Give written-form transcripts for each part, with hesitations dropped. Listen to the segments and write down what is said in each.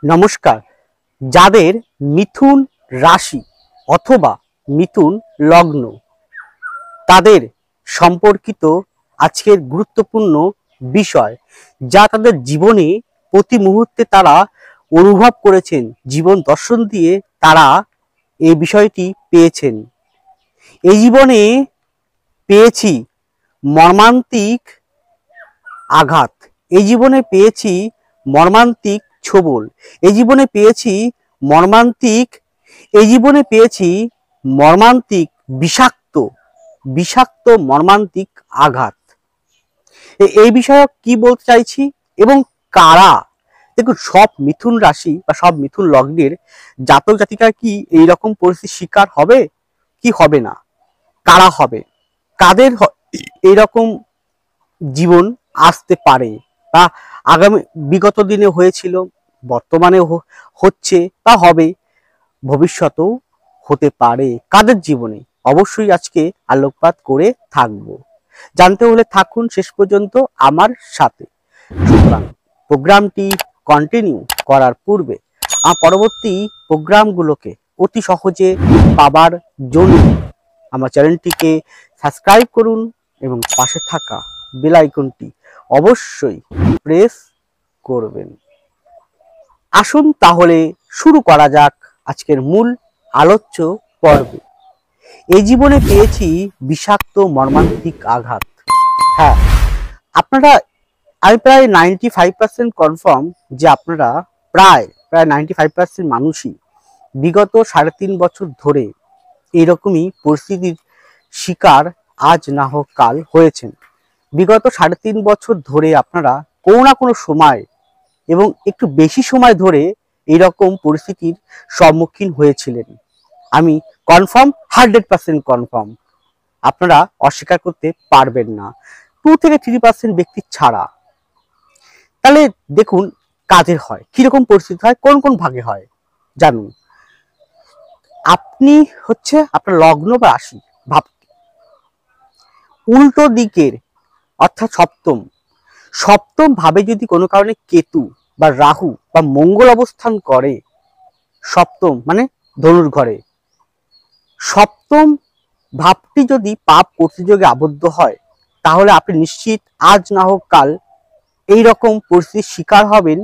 নমস্কার। যাদের মিথুন রাশি অথবা মিথুন লগ্ন, তাদের সম্পর্কিত আজকের গুরুত্বপূর্ণ বিষয়, যা তাদের জীবনে প্রতি মুহূর্তে তারা অনুভব করেছেন, জীবন দর্শন দিয়ে তারা এই বিষয়টি পেয়েছেন। এই জীবনে পেয়েছি মর্মান্তিক আঘাত, এই জীবনে পেয়েছি মর্মান্তিক ছোবল, এই জীবনে পেয়েছি মর্মান্তিক এই জীবনে পেয়েছি মর্মান্তিক বিষাক্ত বিষাক্ত মর্মান্তিক আঘাত। এই বিষয়ে কি বলতে চাইছি এবং কারা, দেখুন, সব মিথুন রাশি বা সব মিথুন লগ্নের জাতক জাতিকা কি এইরকম পরিস্থিতির শিকার হবে কি হবে না, কারা হবে, কাদের এইরকম জীবন আসতে পারে বা আগামী বিগত দিনে হয়েছিল, বর্তমানে হচ্ছে বা হবে, ভবিষ্যতেও হতে পারে, কাদের জীবনে অবশ্যই আজকে আলোকপাত করে থাকবো। জানতে হলে থাকুন শেষ পর্যন্ত আমার সাথে। সুতরাং প্রোগ্রামটি কন্টিনিউ করার পূর্বে আমার পরবর্তী প্রোগ্রামগুলোকে অতি সহজে পাবার জন্য আমার চ্যানেলটিকে সাবস্ক্রাইব করুন এবং পাশে থাকা বেল আইকনটি অবশ্যই প্রেস করবেন। আসুন তাহলে শুরু করা যাক আজকের মূল আলোচ্য পর্বে। এই জীবনে পেয়েছি বিষাক্ত মর্মান্তিক আঘাত। হ্যাঁ, আপনারা, আমি প্রায় 95% কনফার্ম যে আপনারা প্রায় 95% মানুষই বিগত 3.5 বছর ধরে এইরকমই পরিস্থিতির শিকার আজ না হোক কাল হয়েছেন। বিগত 3.5 বছর ধরে আপনারা কোনো না কোনো সময় এবং একটু বেশি সময় ধরে এইরকম পরিস্থিতির সম্মুখীন হয়েছিলেন। আমি কনফার্ম, 100% কনফার্ম, আপনারা অস্বীকার করতে পারবেন না, 2 থেকে 3% ব্যক্তি ছাড়া। তাহলে দেখুন কাজের হয়, কিরকম পরিস্থিতি হয়, কোন কোন ভাগে হয় জানুন। আপনি হচ্ছে আপনার লগ্ন বা রাশি ভাব উল্টো দিকের, অর্থাৎ সপ্তম ভাবে যদি কোনো কারণে কেতু বা রাহু বা মঙ্গল অবস্থান করে, সপ্তম মানে ধনুর ঘরে, সপ্তম ভাবটি যদি পাপ কর্তৃযোগে আবদ্ধ হয়, তাহলে আপনি নিশ্চিত আজ না হোক কাল এইরকম পরিস্থিতির শিকার হবেন,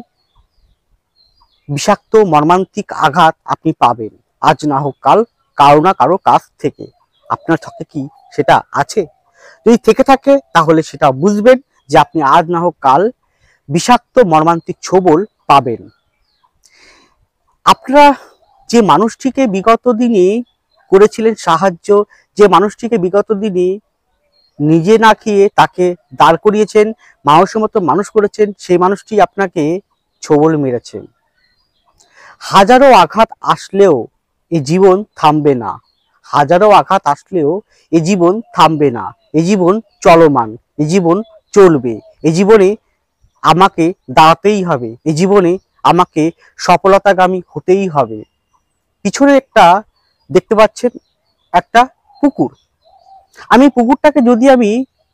বিষাক্ত মর্মান্তিক আঘাত আপনি পাবেন আজ না হোক কাল কারো না কারো কাছ থেকে। আপনার ছকে কি সেটা আছে? যদি থেকে থাকে তাহলে সেটা বুঝবেন যে আপনি আজ না হোক কাল বিষাক্ত মর্মান্তিক ছোবল পাবেন। আপনারা যে মানুষটিকে বিগত দিনে করেছিলেন সাহায্য, যে মানুষটিকে বিগত দিনে নিজে না খেয়ে তাকে দাঁড় করিয়েছেন, মানুষের মতো মানুষ করেছেন, সেই মানুষটি আপনাকে ছোবল মেরেছেন। হাজারো আঘাত আসলেও এই জীবন থামবে না, হাজারো আঘাত আসলেও এই জীবন থামবে না, এই জীবন চলমান, এই জীবন চলবে, এই জীবনে আমাকে দাঁড়াতেই হবে, এই জীবনে আমাকে সফলতাগামী হতেই হবে। পিছনে একটা দেখতে পাচ্ছেন একটা পুকুর, আমি পুকুরটাকে যদি আমি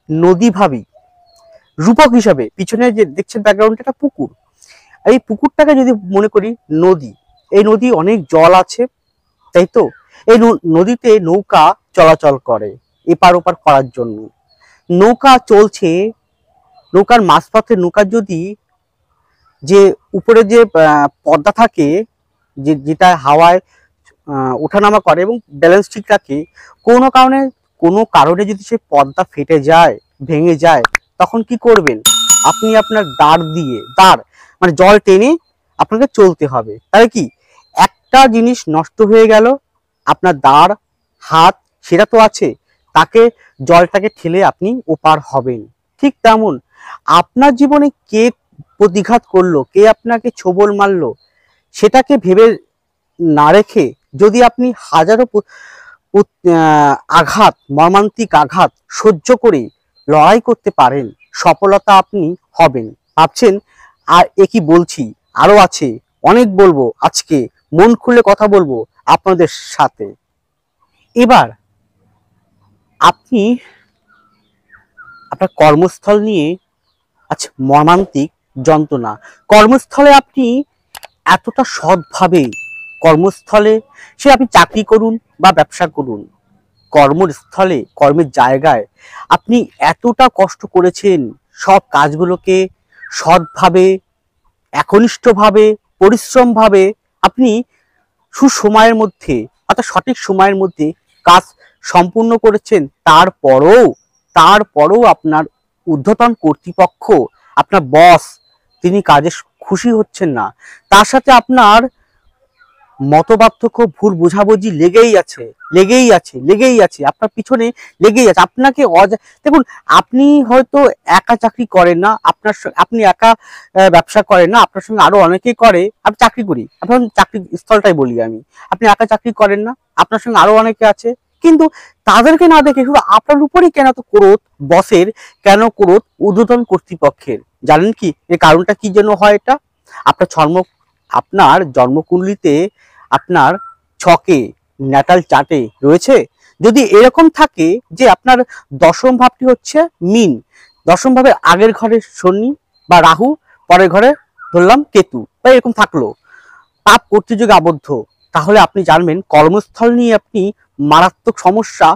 নদী ভাবি, রূপক হিসাবে, পিছনে যে দেখছেন ব্যাকগ্রাউন্ডটা একটা পুকুর, এই পুকুরটাকে যদি মনে করি নদী, এই নদী অনেক জল আছে, তাই তো? এই নদীতে নৌকা চলাচল করে এপার ওপার করার জন্য, নৌকা চলছে, নৌকার মাঝপথে নৌকার যদি যে উপরে যে পর্দা থাকে, যেটা হাওয়ায় ওঠানামা করে এবং ব্যালেন্স ঠিক রাখে, কোনো কারণে যদি সে পর্দা ফেটে যায়, ভেঙে যায়, তখন কি করবেন? আপনি আপনার দাঁড় মানে জল টেনে আপনাকে চলতে হবে। তাহলে কি একটা জিনিস নষ্ট হয়ে গেল, আপনার দাঁড় হাত সেটা তো আছে, তাকে জলটাকে ঠেলে আপনি ওপার হবেন। ঠিক তেমন আপনার জীবনে কে প্রতিঘাত করলো, কে আপনাকে ছোবল মারলো, সেটাকে ভেবে না রেখে যদি আপনি হাজারো আঘাত, মর্মান্তিক আঘাত সহ্য করে লড়াই করতে পারেন, সফলতা আপনি হবেন। ভাবছেন আর এ কি বলছি, আরো আছে, অনেক বলবো, আজকে মন খুলে কথা বলবো আপনাদের সাথে। এবার আপনি আপনার কর্মস্থল নিয়ে, আচ্ছা, মর্মান্তিক যন্ত্রণা, কর্মস্থলে আপনি এতটা সৎভাবে কর্মস্থলে, সে আপনি চাকরি করুন বা ব্যবসা করুন, কর্মস্থলে কর্মের জায়গায় আপনি এতটা কষ্ট করেছেন, সব কাজগুলোকে সৎভাবে, একনিষ্ঠভাবে, পরিশ্রমভাবে আপনি সুসময়ের মধ্যে, অর্থাৎ সঠিক সময়ের মধ্যে কাজ সম্পূর্ণ করেছেন। তারপরও আপনার ঊর্ধ্বতন কর্তৃপক্ষ, আপনার বস, তিনি কাজে খুশি হচ্ছেন না। তার সাথে আপনার মতপার্থক্য, ভুল বোঝাবুঝি লেগেই আছে আপনার পিছনে লেগেই আছে। আপনাকে দেখুন, আপনি হয়তো একা চাকরি করেন না, আপনি একা ব্যবসা করেন না, আপনার সঙ্গে আরো অনেকেই করে। আমি চাকরি করি, এখন চাকরি স্থলটাই বলি আমি, আপনি একা চাকরি করেন না, আপনার সঙ্গে আরো অনেকে আছে। কিন্তু তাদেরকে না দেখে শুধু আপনার উপরেই কেন তো ক্রোধ বসের, কেন ক্রোধ ঊর্ধ্বতন কর্তৃপক্ষের? জানেন কি এর কারণটা কি জন্য হয়? এটা আপনার জন্মকুণ্ডলিতে, আপনার ছকে, ন্যাটাল চার্টে রয়েছে। যদি এরকম থাকে যে আপনার দশম ভাবটি হচ্ছে মিন, দশম ভাবের আগের ঘরে শনি বা রাহু, পরের ঘরে ধরলাম কেতু, বা এরকম থাকলো, পাপ কর্তৃযোগে আবদ্ধ, তাহলে আপনি জানবেন কর্মস্থল নিয়ে আপনি মারাত্মক সমস্যা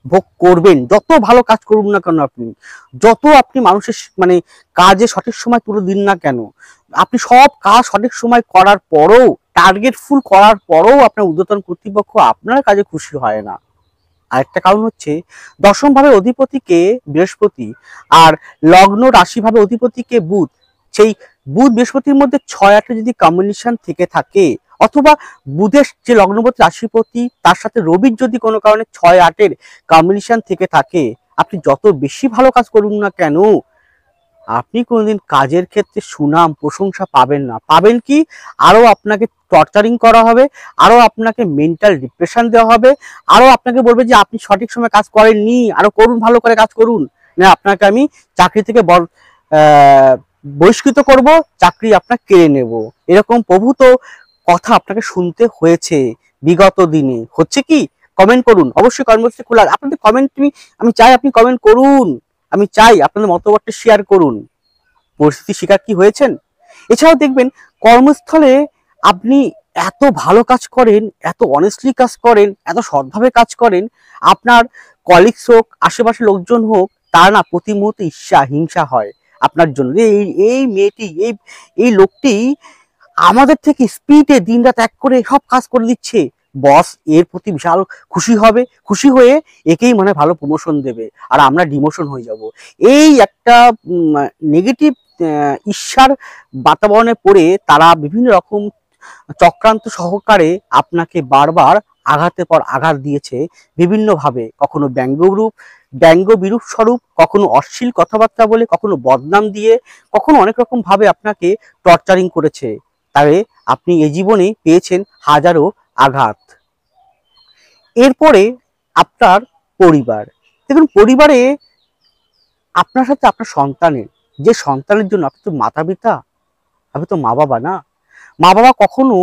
ভোগ করবেন। যত ভালো কাজ করুন না কেন আপনি, যত আপনি মানুষের মানে কাজে সঠিক সময় তুলে দিন না কেন, আপনি সব কাজ সঠিক সময় করার পরও, টার্গেট ফুল করার পরও আপনার ঊর্ধ্বতন কর্তৃপক্ষ আপনার কাজে খুশি হয় না। আরেকটা কারণ হচ্ছে দশম ভাবে অধিপতিকে বৃহস্পতি আর লগ্ন রাশি ভাবে অধিপতিকে বুধ। সেই বুধ বৃহস্পতির মধ্যে 6-8 যদি কম্বিনেশন থেকে থাকে, অথবা বুধের যে লগ্নপতি রাশিপতি তার সাথে রবির যদি কোনো কারণে 6-8 কম্বিনেশন থেকে থাকে, আপনি যত বেশি ভালো কাজ করুন না কেন, আপনি কোনোদিন কাজের ক্ষেত্রে সুনাম প্রশংসা পাবেন না। পাবেন কি, আরো আপনাকে টর্চারিং করা হবে, আরো আপনাকে মেন্টাল ডিপ্রেশন দেওয়া হবে, আরো আপনাকে বলবে যে আপনি সঠিক সময় কাজ করেননি, আরো করুন, ভালো করে কাজ করুন, না আপনাকে আমি চাকরি থেকে বহিষ্কৃত করব, চাকরি আপনার কেড়ে নেব। এরকম প্রভূত কথা আপনাকে শুনতে হয়েছে বিগত দিনে। হচ্ছে কি? কমেন্ট করুন, অবশ্যই কমেন্ট খোলা, আপনাদের কমেন্ট আমি চাই আপনি কমেন্ট করুন, আমি চাই আপনাদের মতামতটা শেয়ার করুন। পরিস্থিতি শিকার কি হয়েছেন? এছাড়াও দেখবেন কর্মস্থলে আপনি এত ভালো কাজ করেন, এত অনেস্টলি কাজ করেন, এত সৎভাবে কাজ করেন, আপনার কলিগস হোক, আশেপাশের লোকজন হোক, তার না প্রতি মুহূর্তে ঈর্ষা হিংসা হয় আপনার জন্য। এই মেয়েটি, এই লোকটি আমাদের থেকে স্পিডে দিনরাত এক করে সব কাজ করে দিচ্ছে, বস এর প্রতি বিশাল খুশি হবে, খুশি হয়ে একেই মানে ভালো প্রমোশন দেবে, আর আমরা ডিমোশন হয়ে যাব। এই একটা নেগেটিভ ঈর্ষার বাতাবরণে পড়ে তারা বিভিন্ন রকম চক্রান্ত সহকারে আপনাকে বারবার আঘাতের পর আঘাত দিয়েছে বিভিন্নভাবে, কখনো ব্যঙ্গ বিরূপ স্বরূপ, কখনো অশ্লীল কথাবার্তা বলে, কখনো বদনাম দিয়ে, কখনো অনেক রকম ভাবে আপনাকে টর্চারিং করেছে। তবে আপনি এ জীবনে পেয়েছেন হাজারো আঘাত। এরপরে আপনার পরিবার, দেখুন পরিবারে আপনার সাথে আপনার সন্তানের, যে সন্তানের জন্য আপনি তো মাতা পিতা, আপনি তো মা বাবা না। মা বাবা কখনো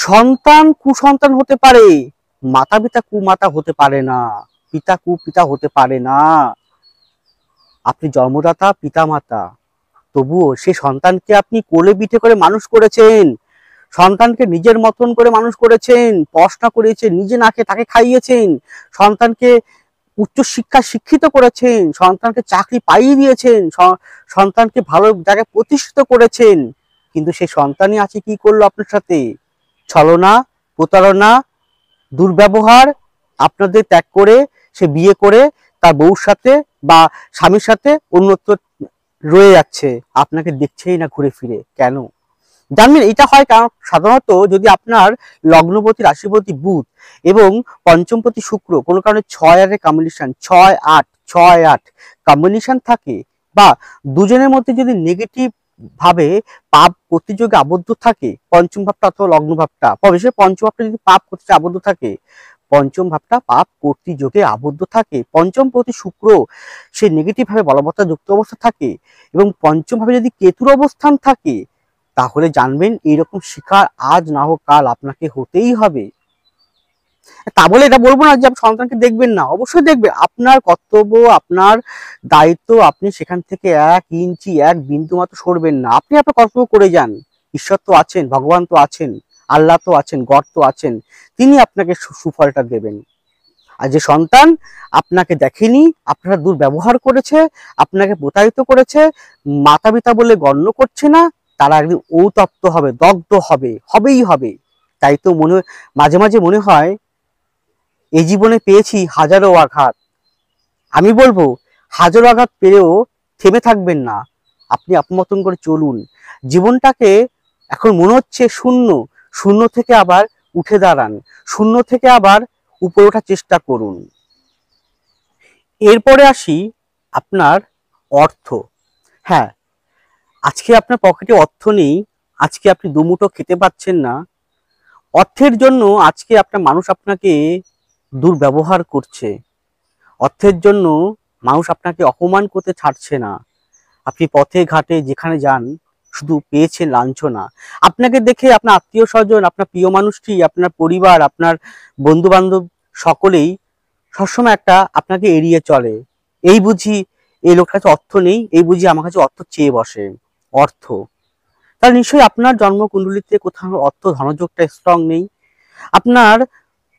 সন্তান কুসন্তান হতে পারে, মাতা পিতা কুমাতা হতে পারে না, পিতা কুপিতা হতে পারে না। আপনি জন্মদাতা পিতা মাতা, তবুও সে সন্তানকে আপনি কোলে পিঠে করে মানুষ করেছেন, সন্তানকে নিজের মতন করে মানুষ করেছেন, পড়াশোনা করিয়েছেন, নিজে না খেয়ে তাকে খাইয়েছেন, সন্তানকে উচ্চ শিক্ষা শিক্ষিত করেছেন, সন্তানকে চাকরি পাইয়ে দিয়েছেন, সন্তানকে ভালো জায়গায় প্রতিষ্ঠিত করেছেন। কিন্তু সেই সন্তানই আছে কি করলো আপনার সাথে? ছলনা, প্রতারণা, দুর্ব্যবহার, আপনাদের ত্যাগ করে সে বিয়ে করে তার বউর সাথে বা স্বামীর সাথে অন্যত্র রয়ে যাচ্ছে, আপনাকে দেখছেই না ঘুরে ফিরে। কেন জানবেন? এটা হয় কারণ সাধারণত যদি আপনার লগ্নপতি রাশিপতি বুধ এবং পঞ্চমপতি শুক্র কোনো কারণে 6-8 কম্বিনেশন, 6-8 কম্বিনেশন থাকে, বা দুজনের মধ্যে যদি নেগেটিভ ভাবে পাপ প্রতিযোগে আবদ্ধ থাকে, পঞ্চম ভাবটা অথবা লগ্ন ভাবটা, বিশেষ পঞ্চম ভাবটা যদি পাপ প্রতিযোগে আবদ্ধ থাকে, পঞ্চম ভাবটা পাপ কর্তৃযোগে আবদ্ধ থাকে, পঞ্চম প্রতি শুক্র সে নেগেটিভ ভাবে বলবত্তা যুক্ত অবস্থা থাকে, এবং পঞ্চম ভাবে যদি কেতুর অবস্থান থাকে, তাহলে জানবেন এইরকম শিকার আজ না হোক কাল আপনাকে হতেই হবে। তা বলে এটা বলবো না যে আপনি সন্তানকে দেখবেন না, অবশ্যই দেখবেন, আপনার কর্তব্য, আপনার দায়িত্ব, আপনি সেখান থেকে 1 ইঞ্চি 1 বিন্দু মাত্র সরবেন না, আপনি আপনার কর্তব্য করে যান। ঈশ্বর তো আছেন, ভগবান তো আছেন, আল্লাহ তো আছেন, গড তো আছেন, তিনি আপনাকে সুফলটা দেবেন। আর যে সন্তান আপনাকে দেখেনি, আপনারা দুর্ব্যবহার করেছে, আপনাকে প্রতারিত করেছে, মাতা পিতা বলে গণ্য করছে না, তারা একদিন ঔতপ্ত হবে, দগ্ধ হবে, হবেই হবে। তাই তো মাঝে মাঝে মনে হয় এই জীবনে পেয়েছি হাজারো আঘাত। আমি বলবো হাজারো আঘাত পেলেও থেমে থাকবেন না, আপনি আপনার মতন করে চলুন। জীবনটাকে এখন মনে হচ্ছে শূন্য, শূন্য থেকে আবার উঠে দাঁড়ান, শূন্য থেকে আবার উপরে ওঠার চেষ্টা করুন। এরপরে আসি আপনার অর্থ। হ্যাঁ, আজকে আপনার পকেটে অর্থ নেই, আজকে আপনি দুমুঠো খেতে পাচ্ছেন না, অর্থের জন্য আজকে আপনার মানুষ আপনাকে দুর্ব্যবহার করছে, অর্থের জন্য মানুষ আপনাকে অপমান করতে ছাড়ছে না। আপনি পথে ঘাটে যেখানে যান শুধু পেয়েছেন লাঞ্ছনা। আপনাকে দেখে আপনার আত্মীয় স্বজন, আপনার প্রিয় মানুষটি, আপনার পরিবার, আপনার বন্ধু বান্ধব সকলেই সবসময় একটা আপনাকে এড়িয়ে চলে। এই বুঝি এই লোকটার কাছে অর্থ নেই, এই বুঝি আমার কাছে অর্থ চেয়ে বসে। অর্থ, তাহলে নিশ্চয়ই আপনার জন্মকুণ্ডলিতে কোথাও অর্থ ধনযোগটা স্ট্রং নেই, আপনার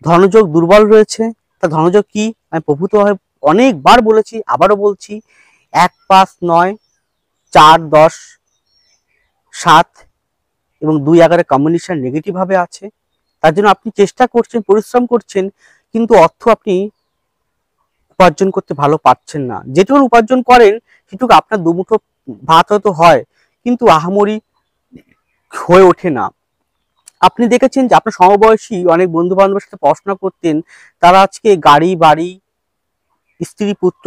ধনযোগ দুর্বল রয়েছে। তা ধনযোগ কি আমি প্রভূতভাবে অনেকবার বলেছি, আবারও বলছি, 1, 5, 9, 4, 10, 7 এবং 2, 11 কম্বিনেশন নেগেটিভ ভাবে আছে। তার জন্য আপনি চেষ্টা করছেন, পরিশ্রম করছেন, কিন্তু অর্থ আপনি উপার্জন করতে ভালো পারছেন না। যেটুকু উপার্জন করেন সেটুকু আপনার দুমুঠো ভাত হয়তো হয়, কিন্তু আহামরি হয়ে ওঠে না। আপনি দেখেছেন যে আপনার সমবয়সী অনেক বন্ধু বান্ধবের সাথে পড়াশোনা করতেন, তারা আজকে গাড়ি বাড়ি, স্ত্রী পুত্র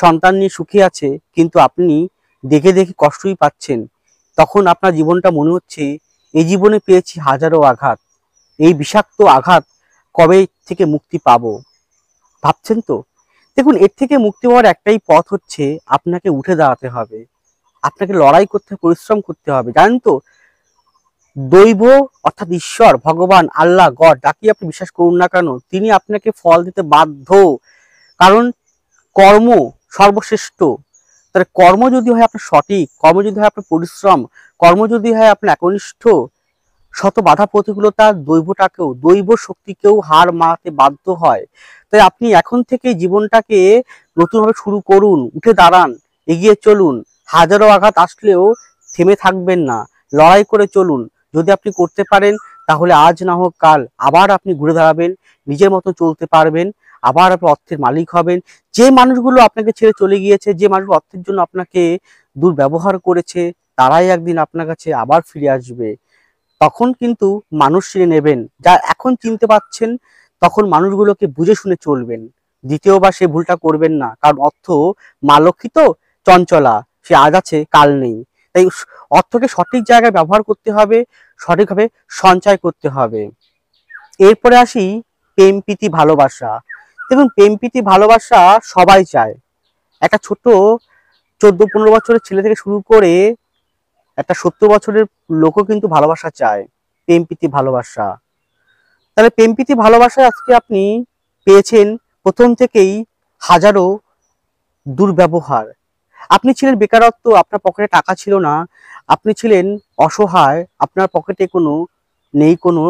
সন্তান নিয়ে সুখে আছে, কিন্তু আপনি দেখে দেখে কষ্টই পাচ্ছেন। তখন আপনার জীবনটা মনে হচ্ছে এই জীবনে পেয়েছি হাজারো আঘাত, এই বিষাক্ত আঘাত কবে থেকে মুক্তি পাবো, ভাবছেন তো? দেখুন, এর থেকে মুক্তি পাওয়ার একটাই পথ হচ্ছে আপনাকে উঠে দাঁড়াতে হবে, আপনাকে লড়াই করতে, পরিশ্রম করতে হবে। জানেন তো, দৈব অর্থাৎ ঈশ্বর, ভগবান, আল্লাহ, গড, যাকে আপনি বিশ্বাস করুন না কেন, তিনি আপনাকে ফল দিতে বাধ্য। কারণ কর্ম সর্বশ্রেষ্ঠ। তাহলে কর্ম যদি হয় আপনার সঠিক, কর্ম যদি হয় আপনার পরিশ্রম, কর্ম যদি হয় আপনার একনিষ্ঠ, শত বাধা প্রতিকূলতা দৈবটাকেও, দৈব শক্তিকেও হার মানাতে বাধ্য হয়। তাই আপনি এখন থেকে জীবনটাকে নতুনভাবে শুরু করুন, উঠে দাঁড়ান, এগিয়ে চলুন। হাজারো আঘাত আসলেও থেমে থাকবেন না, লড়াই করে চলুন। যদি আপনি করতে পারেন তাহলে আজ না হোক কাল আবার আপনি ঘুরে দাঁড়াবেন, নিজের মতো চলতে পারবেন, আবার আপনি অর্থের মালিক হবেন। যে মানুষগুলো আপনাকে ছেড়ে চলে গিয়েছে, যে মানুষগুলো অর্থের জন্য আপনাকে দুর্ব্যবহার করেছে, তারাই একদিন আপনার কাছে আবার ফিরে আসবে। তখন কিন্তু মানুষ চিনে নেবেন। যা এখন চিনতে পাচ্ছেন, তখন মানুষগুলোকে বুঝে শুনে চলবেন। দ্বিতীয়বার সে ভুলটা করবেন না, কারণ অর্থ মা লক্ষ্মী তো চঞ্চলা, সে আজ আছে কাল নেই। তাই অর্থকে সঠিক জায়গায় ব্যবহার করতে হবে, সঠিকভাবে সঞ্চয় করতে হবে। এরপরে আসি প্রেম প্রীতি ভালোবাসা। দেখুন, প্রেম প্রীতি ভালোবাসা সবাই চায়। একটা ছোট 14-15 বছরের ছেলে থেকে শুরু করে একটা 70 বছরের লোকও কিন্তু ভালোবাসা চায়, প্রেম প্রীতি ভালোবাসা। তাহলে প্রেম প্রীতি ভালোবাসায় আজকে আপনি পেয়েছেন প্রথম থেকেই হাজারো দুর্ব্যবহার। আপনি ছিলেন বেকারত্ব, আপনার পকেটে টাকা ছিল না, আপনি ছিলেন অসহায়, আপনার পকেটে নেই কোনো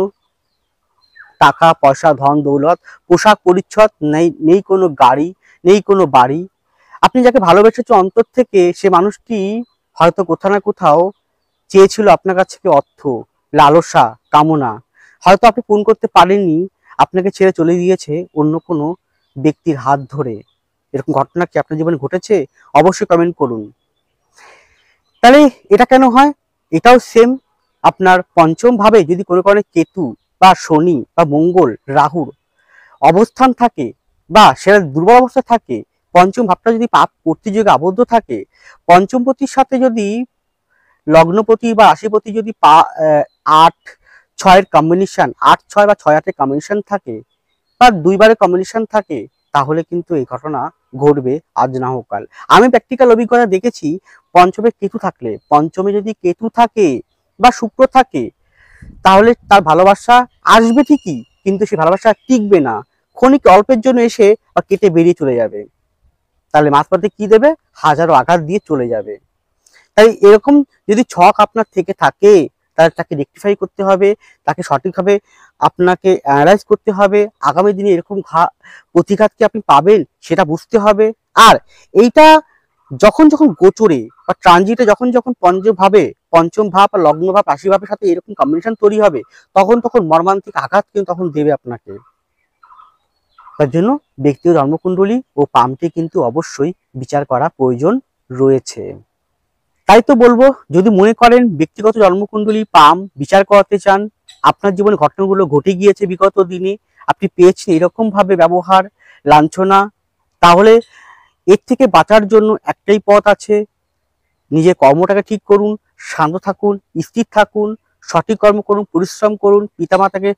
টাকা পয়সা, ধন দৌলত, পোশাক পরিচ্ছদ নেই, নেই কোনো গাড়ি, নেই কোনো বাড়ি। আপনি যাকে ভালোবেসেছেন অন্তর থেকে, সে মানুষটি হয়তো কোথাও না কোথাও চেয়েছিল আপনার কাছ থেকে অর্থ, লালসা, কামনা। হয়তো আপনি পূরণ করতে পারেননি, আপনাকে ছেড়ে চলে গিয়েছে অন্য কোনো ব্যক্তির হাত ধরে। এরকম ঘটনা কি আপনার জীবনে ঘটেছে? অবশ্যই কমেন্ট করুন। তাহলে এটা কেন হয়? এটাও সেম। আপনার পঞ্চম ভাবে যদি কোনো কারণে কেতু বা শনি বা মঙ্গল, রাহুর অবস্থান থাকে, বা সেটা দুর্বল অবস্থা থাকে, পঞ্চম ভাবটা যদি পাপ কর্তৃযোগে আবদ্ধ থাকে, পঞ্চমপতির সাথে যদি লগ্নপতি বা রাশিপতি যদি 8-6 কম্বিনেশন, 8-6 বা 6-8 কম্বিনেশন থাকে, বা 2 বারের কম্বিনেশন থাকে, তাহলে কিন্তু এই ঘটনা ঘটবে আজ না হোক কাল। আমি প্র্যাকটিক্যাল অভিজ্ঞতা দেখেছি, পঞ্চমে কেতু থাকলে, পঞ্চমে যদি কেতু থাকে বা শুক্র থাকে, তাহলে তার ভালোবাসা আসবে ঠিকই, কিন্তু সেই ভালোবাসা টিকবে না, ক্ষণিক অল্পের জন্য এসে বা কেটে বেরিয়ে চলে যাবে। তাহলে মাঝপথে কি দেবে? হাজারো আঘাত দিয়ে চলে যাবে। তাই এরকম যদি ছক আপনার থেকে থাকে, তাকে রেকটিফাই করতে হবে, তাকে সঠিকভাবে আপনাকে অ্যানালাইজ করতে হবে। আগামী দিনে এরকম প্রতিঘাত কি আপনি পাবেন সেটা বুঝতে হবে। আর এইটা যখন যখন গোচরে বা ট্রানজিটে যখন যখন পঞ্চম ভাব বা লগ্ন ভাব রাশি ভাবের সাথে এরকম কম্বিনেশন তৈরি হবে, তখন তখন মর্মান্তিক আঘাত কিন্তু তখন দেবে আপনাকে। তার জন্য ব্যক্তিগত জন্মকুণ্ডলী ও পামটি কিন্তু অবশ্যই বিচার করা প্রয়োজন রয়েছে। তাই তো বলবো, যদি মনে করেন ব্যক্তিগত জন্মকুণ্ডলী পাম বিচার করাতে চান, আপনার জীবনে ঘটনাগুলো ঘটে গিয়েছে বিগত দিনে, আপনি পেয়েছেন এরকম ভাবে ব্যবহার, লাঞ্ছনা, তাহলে এর থেকে বাঁচার জন্য একটাই পথ আছে। নিজের কর্মটাকে ঠিক করুন, শান্ত থাকুন, স্থির থাকুন, সঠিক কর্ম করুন, পরিশ্রম করুন, পিতামাতাকে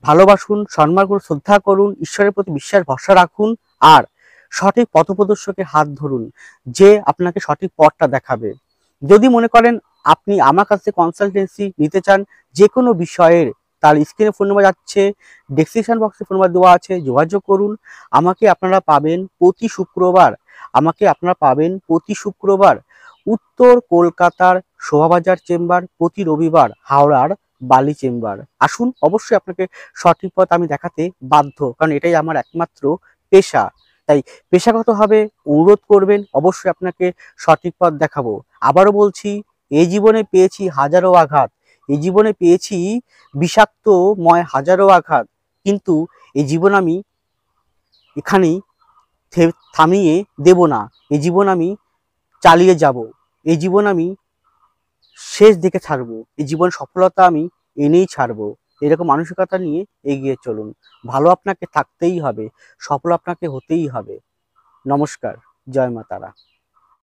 ভালোবাসুন, সম্মান করুন, শ্রদ্ধা করুন, ঈশ্বরের প্রতি বিশ্বাস ভরসা রাখুন, আর সঠিক পথপ্রদর্শকের হাত ধরুন, যে আপনাকে সঠিক পথটা দেখাবে। যদি মনে করেন আপনি আমার কাছে কনসালটেন্সি নিতে চান যে কোনো বিষয়ের, তার স্ক্রিনে ফোন নাম্বার যাচ্ছে, ডেসক্রিপশন বক্সে ফোন নাম্বার দেওয়া আছে, যোগাযোগ করুন। আমাকে আপনারা পাবেন প্রতি শুক্রবার উত্তর কলকাতার শোভাবাজার চেম্বার, প্রতি রবিবার হাওড়ার বালি চেম্বার। আসুন, অবশ্যই আপনাকে সঠিক পথ আমি দেখাতে বাধ্য, কারণ এটাই আমার একমাত্র পেশা। তাই পেশাগতভাবে অনুরোধ করবেন, অবশ্যই আপনাকে সঠিক পথ দেখাবো। আবারও বলছি, এই জীবনে পেয়েছি হাজারো আঘাত, এই জীবনে পেয়েছি বিষাক্তময় হাজারো আঘাত, কিন্তু এই জীবন আমি এখানেই থামিয়ে দেব না। এই জীবন আমি চালিয়ে যাব, এই জীবন আমি শেষ দিকে ছাড়বো, এই জীবন সফলতা আমি এনেই ছাড়বো। এরকম মানসিকতা নিয়ে এগিয়ে চলুন। ভালো আপনাকে থাকতেই হবে, সফল আপনাকে হতেই হবে। নমস্কার, জয় মা তারা।